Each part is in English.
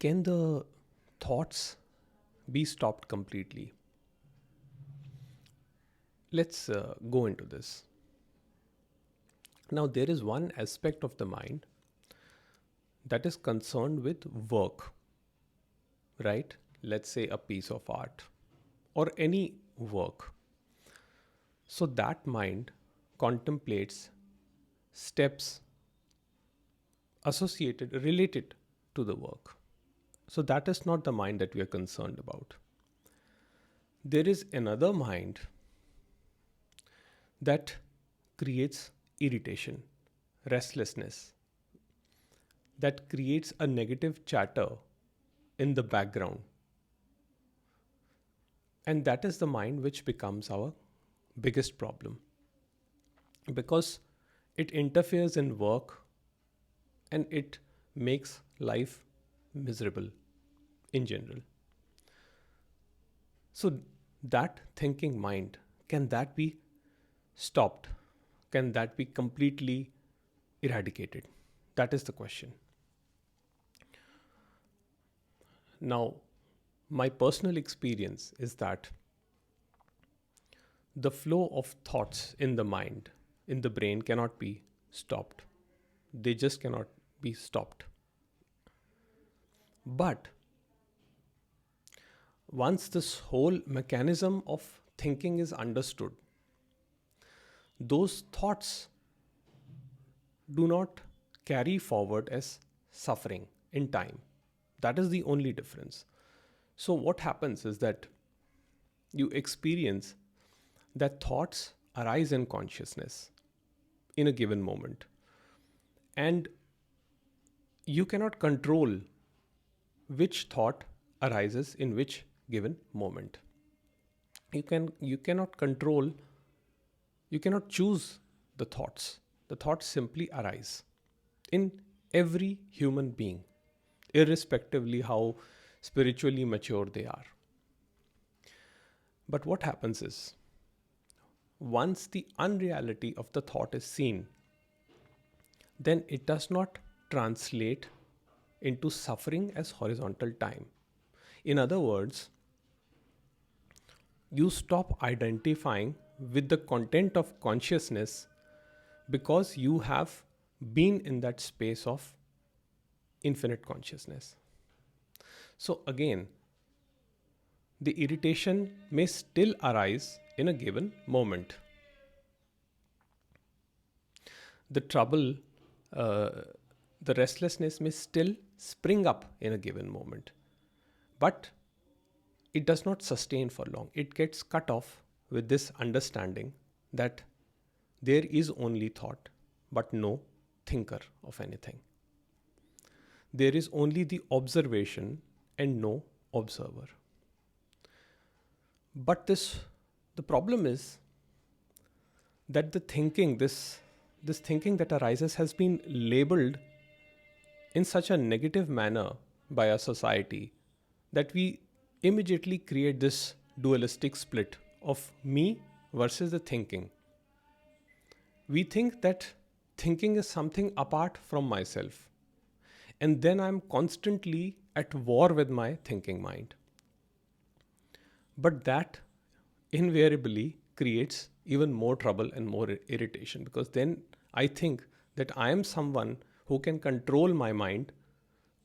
Can the thoughts be stopped completely? Let's go into this. Now, there is one aspect of the mind that is concerned with work, right? Let's say a piece of art or any work. So, that mind contemplates steps associated, related to the work. So, that is not the mind that we are concerned about. There is another mind that creates irritation, restlessness, that creates a negative chatter in the background. And that is the mind which becomes our biggest problem because it interferes in work and it makes life miserable in general. So, that thinking mind, can that be stopped? Can that be completely eradicated? That is the question. Now, my personal experience is that the flow of thoughts in the mind, in the brain, cannot be stopped. They just cannot be stopped. But once this whole mechanism of thinking is understood, those thoughts do not carry forward as suffering in time. That is the only difference. So, what happens is that you experience that thoughts arise in consciousness in a given moment, and you cannot control which thought arises in which given moment. You cannot control, you cannot choose the thoughts. The thoughts simply arise in every human being, irrespectively how spiritually mature they are. But what happens is, once the unreality of the thought is seen, then it does not translate into suffering as horizontal time. In other words, you stop identifying with the content of consciousness because you have been in that space of infinite consciousness. So, again, the irritation may still arise in a given moment. The trouble, the restlessness may still spring up in a given moment. But it does not sustain for long. It gets cut off with this understanding that there is only thought, but no thinker of anything. There is only the observation and no observer. But the problem is that this thinking that arises has been labeled in such a negative manner by our society that we immediately create this dualistic split of me versus the thinking. We think that thinking is something apart from myself, and then I'm constantly at war with my thinking mind. But that invariably creates even more trouble and more irritation, because then I think that I am someone who can control my mind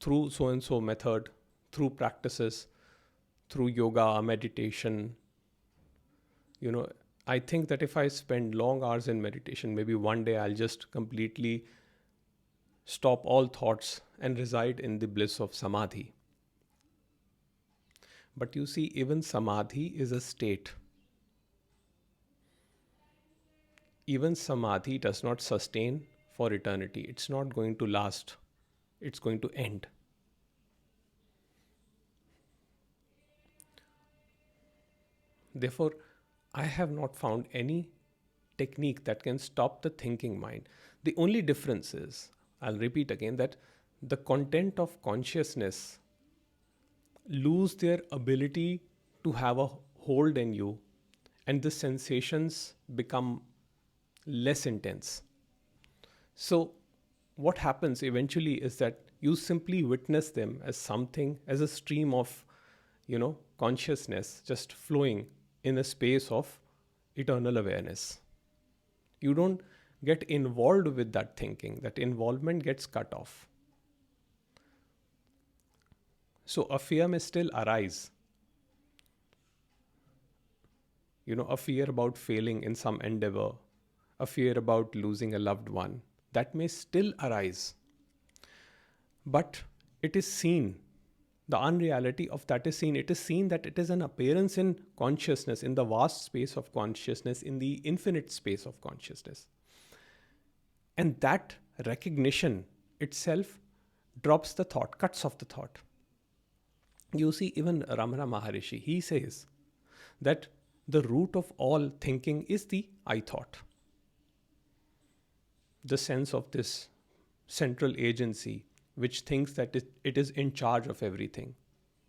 through so and so method, through practices, through yoga, meditation. I think that if I spend long hours in meditation, maybe one day I'll just completely stop all thoughts and reside in the bliss of samadhi. But you see, even samadhi is a state. Even samadhi does not sustain for eternity. It's not going to last. It's going to end. Therefore, I have not found any technique that can stop the thinking mind. The only difference is, I'll repeat again, that the content of consciousness lose their ability to have a hold in you, and the sensations become less intense. So, what happens eventually is that you simply witness them as something, as a stream of, consciousness just flowing in a space of eternal awareness. You don't get involved with that thinking. That involvement gets cut off. So a fear may still arise, a fear about failing in some endeavor, a fear about losing a loved one, that may still arise. But it is seen, the unreality of that is seen. It is seen that it is an appearance in consciousness, in the vast space of consciousness, in the infinite space of consciousness. And that recognition itself drops the thought, cuts off the thought. You see, even Ramana Maharishi, he says that the root of all thinking is the I thought. The sense of this central agency which thinks that it is in charge of everything,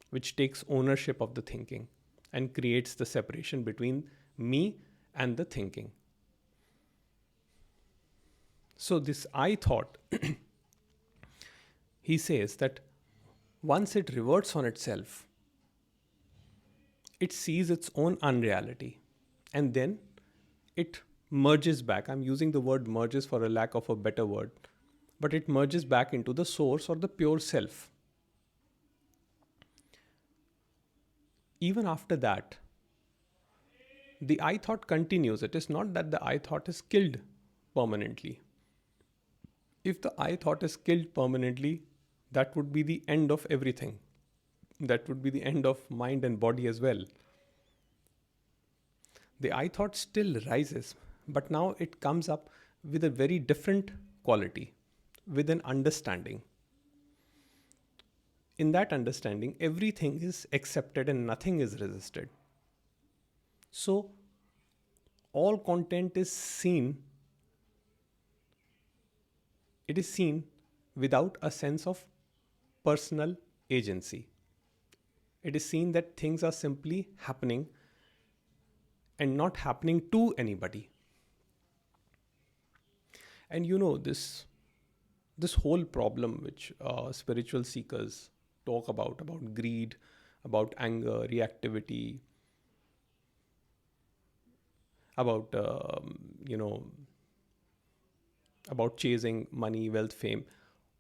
which takes ownership of the thinking and creates the separation between me and the thinking. So this I thought, he says that once it reverts on itself, it sees its own unreality, and then it merges back. I'm using the word merges for a lack of a better word, but it merges back into the source or the pure self. Even after that, the I thought continues. It is not that the I thought is killed permanently. If the I thought is killed permanently, that would be the end of everything. That would be the end of mind and body as well. The I thought still rises, but now it comes up with a very different quality, with an understanding. In that understanding, everything is accepted and nothing is resisted. So, all content is seen. It is seen without a sense of personal agency. It is seen that things are simply happening and not happening to anybody. And this whole problem which spiritual seekers talk about greed, about anger, reactivity, about about chasing money, wealth, fame,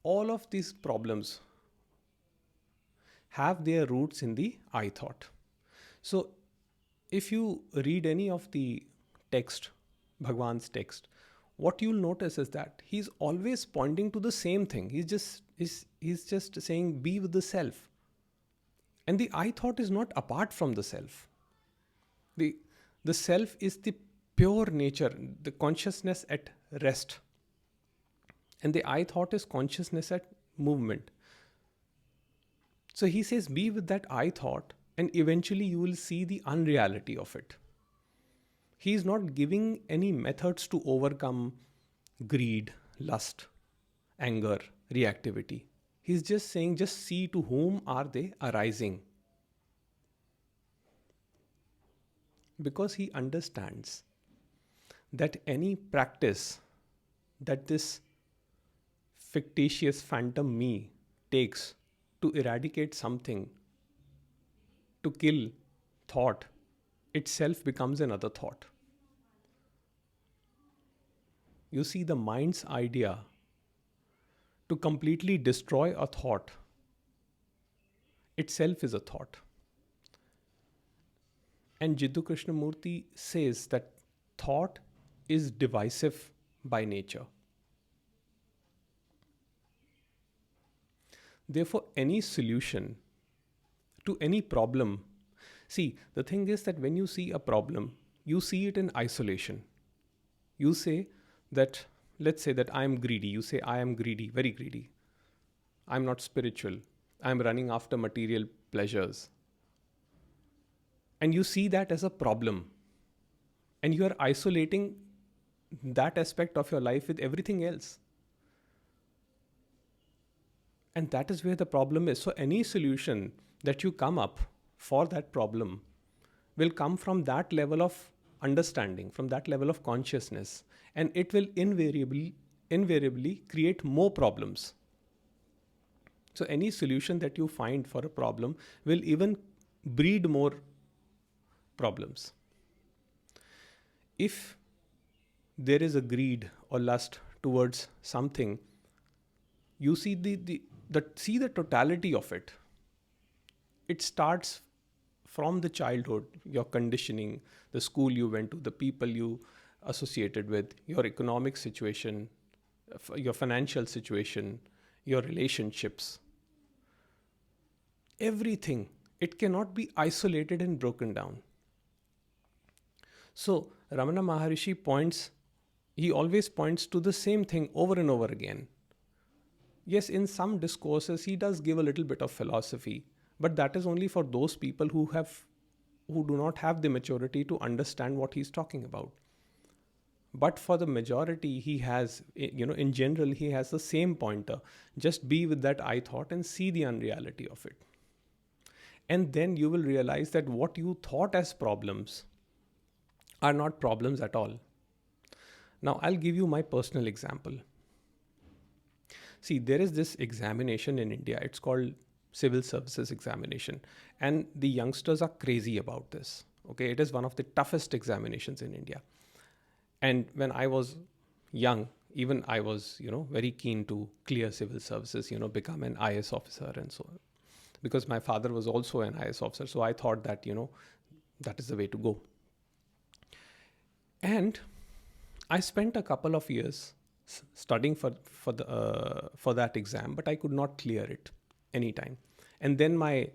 all of these problems have their roots in the I thought. So if you read any of the text, Bhagwan's text, what you'll notice is that he's always pointing to the same thing. He's just saying, be with the self. And the I thought is not apart from the self. The self is the pure nature, the consciousness at rest. And the I thought is consciousness at movement. So he says, be with that I thought, and eventually you will see the unreality of it. He is not giving any methods to overcome greed, lust, anger, reactivity. He's just saying, just see to whom are they arising. Because he understands that any practice that this fictitious phantom me takes to eradicate something, to kill thought, itself becomes another thought. You see, the mind's idea to completely destroy a thought itself is a thought. And Jiddu Krishnamurti says that thought is divisive by nature. Therefore, any solution to any problem, see, the thing is that when you see a problem, you see it in isolation. You say that, let's say that I am greedy. You say, I am greedy, very greedy. I'm not spiritual. I'm running after material pleasures. And you see that as a problem. And you are isolating that aspect of your life with everything else. And that is where the problem is. So any solution that you come up for that problem will come from that level of understanding, from that level of consciousness. And it will invariably invariably create more problems. So any solution that you find for a problem will even breed more problems. If there is a greed or lust towards something, you see the totality of it. It starts from the childhood, your conditioning, the school you went to, the people you associated with, your economic situation, your financial situation, your relationships, everything. It cannot be isolated and broken down. So Ramana Maharishi he always points to the same thing over and over again. Yes, in some discourses he does give a little bit of philosophy, but that is only for those people who do not have the maturity to understand what he's talking about. But for the majority, he has, in general, he has the same pointer. Just be with that I thought and see the unreality of it. And then you will realize that what you thought as problems are not problems at all. Now, I'll give you my personal example. See, there is this examination in India. It's called Civil Services Examination. And the youngsters are crazy about this. Okay, it is one of the toughest examinations in India. And when I was young, even I was, very keen to clear civil services, become an IS officer and so on. Because my father was also an IS officer. So I thought that, that is the way to go. And I spent a couple of years studying for that exam, but I could not clear it anytime. And then my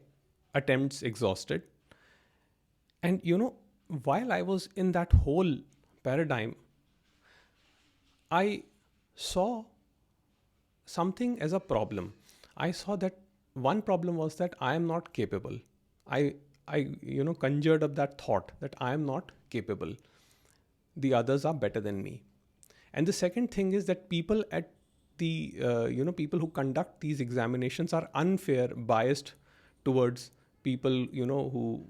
attempts exhausted. And while I was in that whole paradigm, I saw something as a problem. I saw that one problem was that I am not capable. I conjured up that thought that I am not capable. The others are better than me. And the second thing is that people at the people who conduct these examinations are unfair, biased towards people who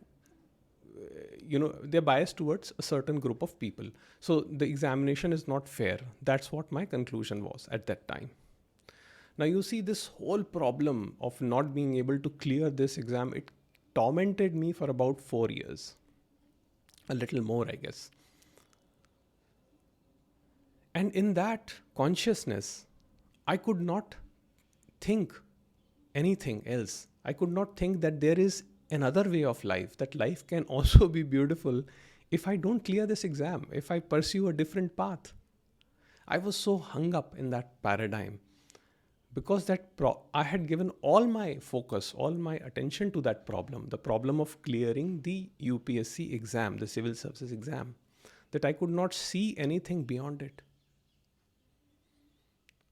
they're biased towards a certain group of people. So the examination is not fair. That's what my conclusion was at that time. Now you see, this whole problem of not being able to clear this exam, it tormented me for about 4 years. A little more, I guess. And in that consciousness, I could not think anything else. I could not think that there is another way of life, that life can also be beautiful if I don't clear this exam, if I pursue a different path. I was so hung up in that paradigm because I had given all my focus, all my attention to that problem, the problem of clearing the UPSC exam, the civil services exam, that I could not see anything beyond it.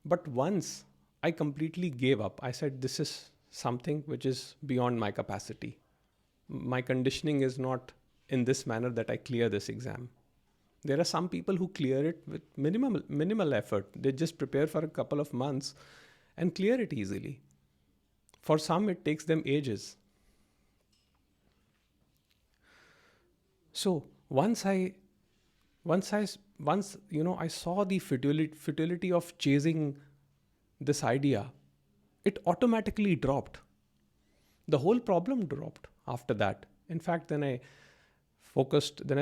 But once I completely gave up, I said, this is something which is beyond my capacity. My conditioning is not in this manner that I clear this exam. There are some people who clear it with minimal effort. They just prepare for a couple of months and clear it easily. For some, it takes them ages. So once I saw the futility of chasing this idea, it automatically dropped. The whole problem dropped after that. In fact, then I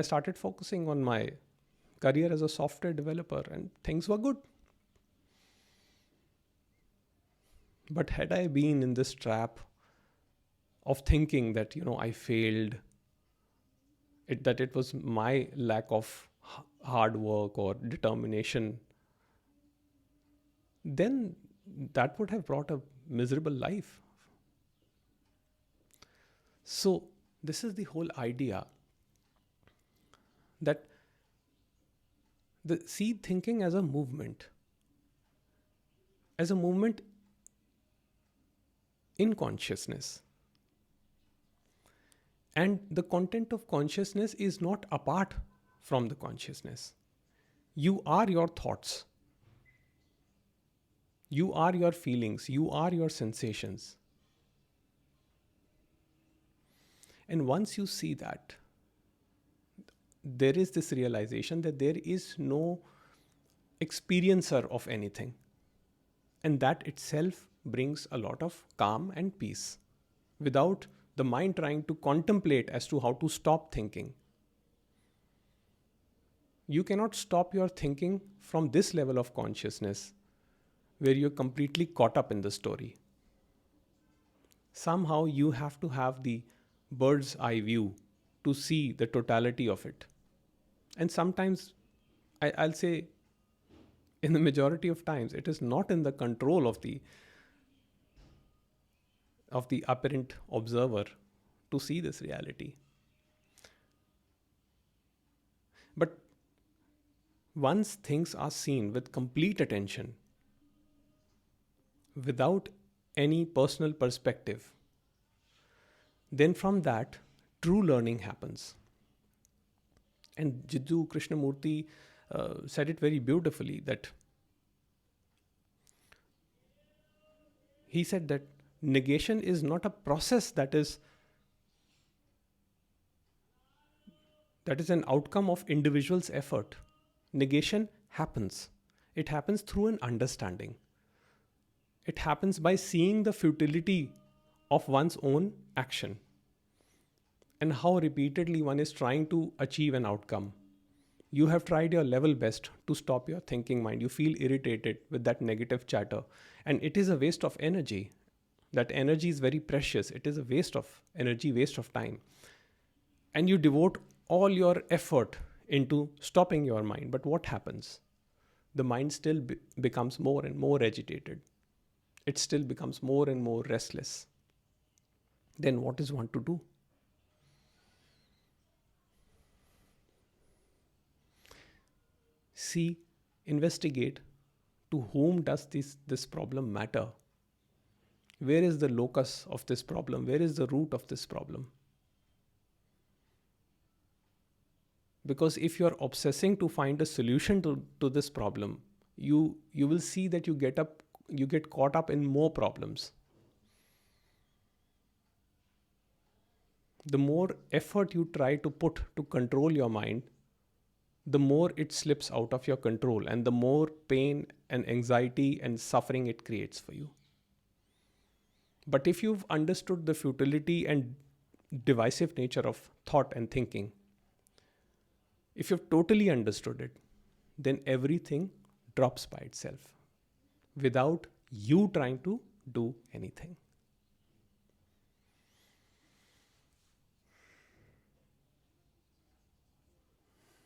started focusing on my career as a software developer, and things were good. But had I been in this trap of thinking that, I failed, that it was my lack of hard work or determination, then that would have brought a miserable life. So this is the whole idea, that see thinking as a movement in consciousness. And the content of consciousness is not apart from the consciousness. You are your thoughts. You are your feelings. You are your sensations. And once you see that, there is this realization that there is no experiencer of anything. And that itself brings a lot of calm and peace without the mind trying to contemplate as to how to stop thinking. You cannot stop your thinking from this level of consciousness where you're completely caught up in the story. Somehow you have to have the bird's eye view to see the totality of it. And sometimes, I'll say, in the majority of times, it is not in the control of the apparent observer to see this reality. But once things are seen with complete attention, without any personal perspective, then from that, true learning happens. And Jiddu Krishnamurti said it very beautifully, that he said that negation is not a process that is an outcome of individual's effort. Negation happens. It happens through an understanding. It happens by seeing the futility of one's own action and how repeatedly one is trying to achieve an outcome. You have tried your level best to stop your thinking mind. You feel irritated with that negative chatter, and it is a waste of energy. That energy is very precious. It is a waste of energy, waste of time. And you devote all your effort into stopping your mind. But what happens? The mind still becomes more and more agitated. It still becomes more and more restless. Then what is one to do? See, investigate, to whom does this problem matter? Where is the locus of this problem? Where is the root of this problem? Because if you're obsessing to find a solution to this problem, you will see that you get caught up in more problems. The more effort you try to put to control your mind, the more it slips out of your control, and the more pain and anxiety and suffering it creates for you. But if you've understood the futility and divisive nature of thought and thinking, if you've totally understood it, then everything drops by itself without you trying to do anything.